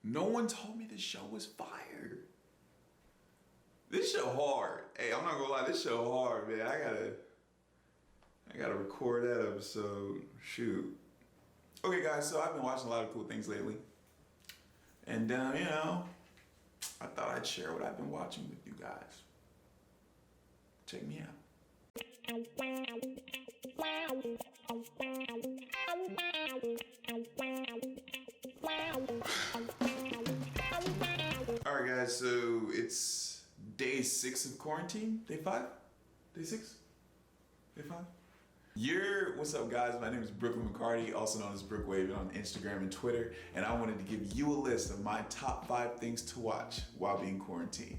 No one told me this show was fire. This show hard. Hey, I'm not gonna lie, this show hard, man. I gotta record that episode. Shoot. Okay, guys, so I've been watching a lot of cool things lately. And, you know, I thought I'd share what I've been watching with you guys. Check me out. Alright guys, so it's day 6 of quarantine. Day 5? Day 6? Day 5? What's up guys? My name is Brooklyn McCarty, also known as Brookwave on Instagram and Twitter, and I wanted to give you a list of my top 5 things to watch while being quarantined.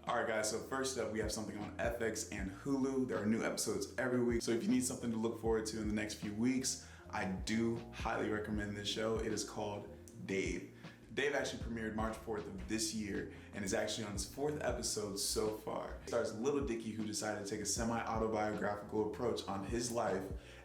Alright guys, so first up we have something on FX and Hulu. There are new episodes every week, so if you need something to look forward to in the next few weeks, I do highly recommend this show. It is called Dave. Dave actually premiered March 4th of this year and is actually on his 4th episode so far. It stars Lil Dicky, who decided to take a semi-autobiographical approach on his life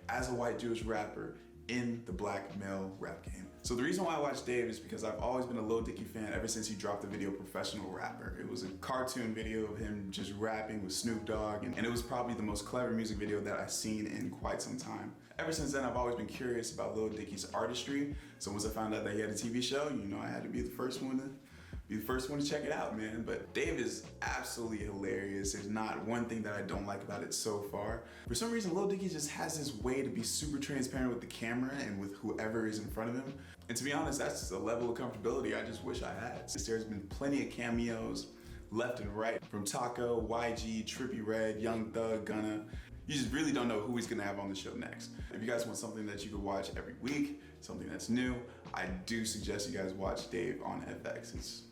as a white Jewish rapper in the black male rap game. So the reason why I watched Dave is because I've always been a Lil Dicky fan ever since he dropped the video Professional Rapper. It was a cartoon video of him just rapping with Snoop Dogg, and it was probably the most clever music video that I've seen in quite some time. Ever since then, I've always been curious about Lil Dicky's artistry. So once I found out that he had a TV show, you know, I had to be the first one to check it out, man. But Dave is absolutely hilarious. There's not one thing that I don't like about it so far. For some reason, Lil Dicky just has this way to be super transparent with the camera and with whoever is in front of him. And to be honest, that's just a level of comfortability I just wish I had. There's been plenty of cameos left and right from Taco, YG, Trippie Redd, Young Thug, Gunna. You just really don't know who he's gonna have on the show next. If you guys want something that you could watch every week, something that's new, I do suggest you guys watch Dave on FX. It's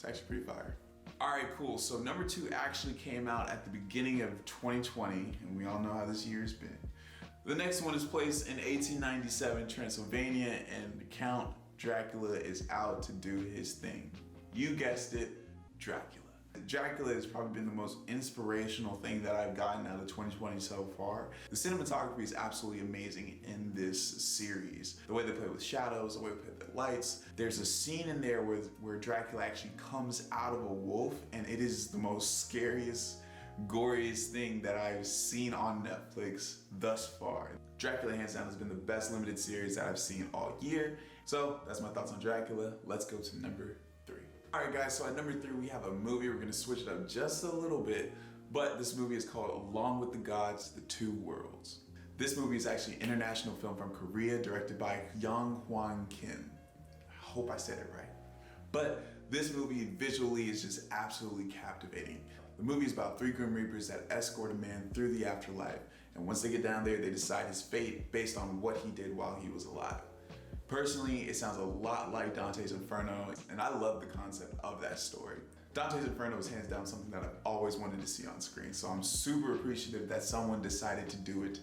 actually pretty fire. All right, cool. So number 2 actually came out at the beginning of 2020, and we all know how this year's been. The next one is placed in 1897 Transylvania, and Count Dracula is out to do his thing. You guessed it, Dracula. Dracula has probably been the most inspirational thing that I've gotten out of 2020 so far. The cinematography is absolutely amazing in this series. The way they play with shadows, the way they play with lights. There's a scene in there where Dracula actually comes out of a wolf, and it is the most scariest, goriest thing that I've seen on Netflix thus far. Dracula hands down has been the best limited series that I've seen all year. So that's my thoughts on Dracula. Let's go to number 3. Alright guys, so at number 3 we have a movie. We're gonna switch it up just a little bit, but this movie is called Along with the Gods, The Two Worlds. This movie is actually an international film from Korea directed by Hwan Kim. I hope I said it right. But this movie visually is just absolutely captivating. The movie is about 3 Grim Reapers that escort a man through the afterlife, and once they get down there, they decide his fate based on what he did while he was alive. Personally, it sounds a lot like Dante's Inferno, and I love the concept of that story. Dante's Inferno is hands down something that I've always wanted to see on screen, so I'm super appreciative that someone decided to do it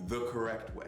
the correct way.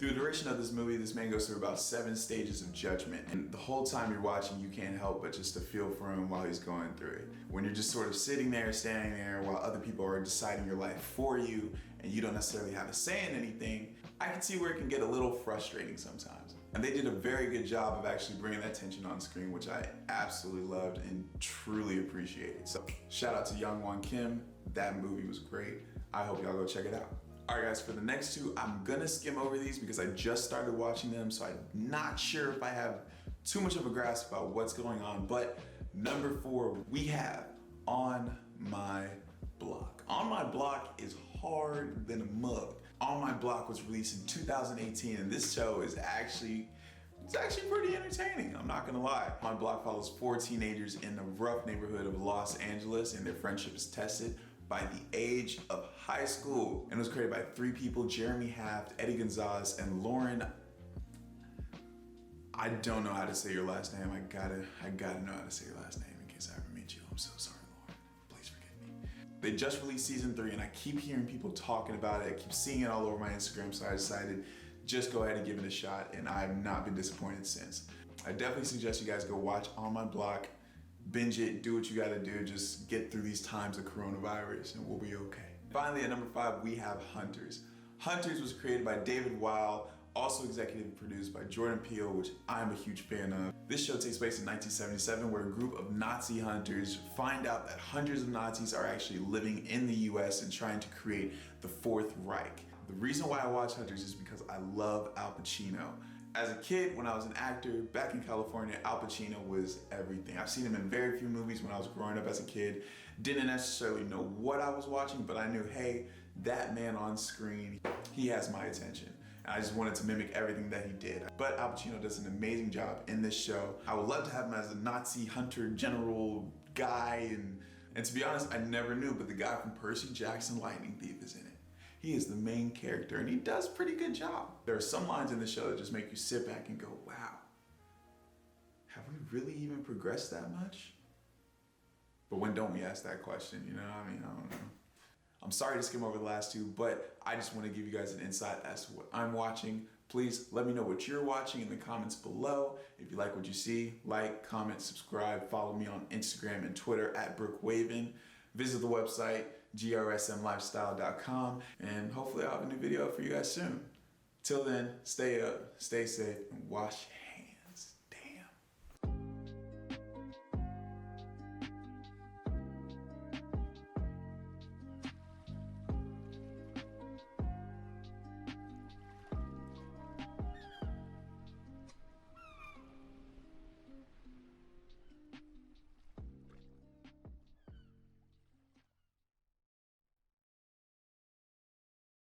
Through the duration of this movie, this man goes through about 7 stages of judgment, and the whole time you're watching, you can't help but just to feel for him while he's going through it. When you're just sort of sitting there, standing there, while other people are deciding your life for you, and you don't necessarily have a say in anything, I can see where it can get a little frustrating sometimes. And they did a very good job of actually bringing that tension on screen, which I absolutely loved and truly appreciated. So shout out to Hwan Kim. That movie was great. I hope y'all go check it out. All right guys, for the next 2, I'm gonna skim over these because I just started watching them, so I'm not sure if I have too much of a grasp about what's going on. But number 4, we have On My Block. On My Block is hard than a mug. On My Block was released in 2018, and this show is actually pretty entertaining, I'm not gonna lie. My Block follows 4 teenagers in the rough neighborhood of Los Angeles, and their friendship is tested by the age of high school. And it was created by 3 people, Jeremy Haft, Eddie Gonzalez, and Lauren. I don't know how to say your last name. I gotta know how to say your last name in case I ever meet you. I'm so sorry, Lauren. Please forgive me. They just released season 3, and I keep hearing people talking about it. I keep seeing it all over my Instagram, so I decided just go ahead and give it a shot, and I've not been disappointed since. I definitely suggest you guys go watch On My Block. Binge it, do what you gotta do, just get through these times of coronavirus and we'll be okay. Finally, at number 5, we have Hunters. Hunters was created by David Weil, Also executive produced by Jordan Peele, which I'm a huge fan of. This show takes place in 1977, where a group of Nazi hunters find out that hundreds of Nazis are actually living in the US and trying to create the Fourth Reich. The reason why I watch Hunters is because I love Al Pacino. As a kid, when I was an actor back in California, Al Pacino was everything. I've seen him in very few movies when I was growing up as a kid. Didn't necessarily know what I was watching, but I knew, hey, that man on screen, he has my attention. And I just wanted to mimic everything that he did. But Al Pacino does an amazing job in this show. I would love to have him as a Nazi hunter general guy, and to be honest, I never knew, but the guy from Percy Jackson Lightning Thief is in it. He is the main character, and he does a pretty good job. There are some lines in the show that just make you sit back and go, wow, have we really even progressed that much? But when don't we ask that question, you know? I mean, I don't know. I'm sorry to skim over the last two, but I just want to give you guys an insight as to what I'm watching. Please let me know what you're watching in the comments below. If you like what you see, like, comment, subscribe, follow me on Instagram and Twitter at BrookeWaven. Visit the website, grsmlifestyle.com, and hopefully I'll have a new video for you guys soon. Till then, stay up, stay safe, and wash your hands.